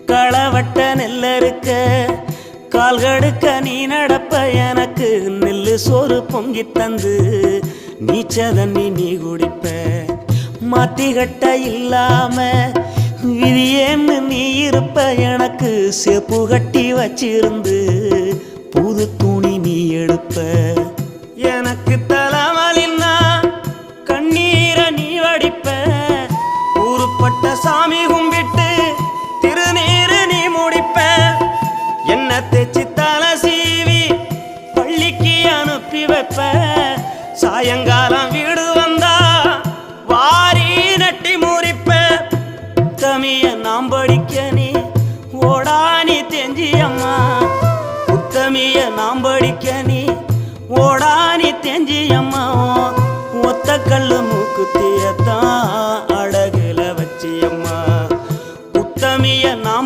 களவட்ட நெல்லறுக்க கால் கடுக்க நீ நடப்ப எனக்கு நெல்லு சோறு பொங்கி தந்து நீச்ச தண்ணி நீ குடிப்ப மாத்திகட்ட இல்லாம விதியேன்னு நீ இருப்ப எனக்கு சேப்பு கட்டி வச்சிருந்து புது துணி நீ எடுப்ப எனக்கு தலைவலின்னா கண்ணீரை நீ வடிப்ப ஊருப்பட்ட சாமி கும்பிட்டு திருநீரு நீ முடிப்ப என்ன தேச்சி தலை சீவி பள்ளிக்கு அனுப்பி வைப்ப சாயங்காலம் வீடு வந்தா வாரி நட்டி முறிப்ப உத்தமிய நாம் படிக்க நீ ஓடானி தெஞ்சியம்மா உத்தமிய நாம் படிக்க நீ ஓடா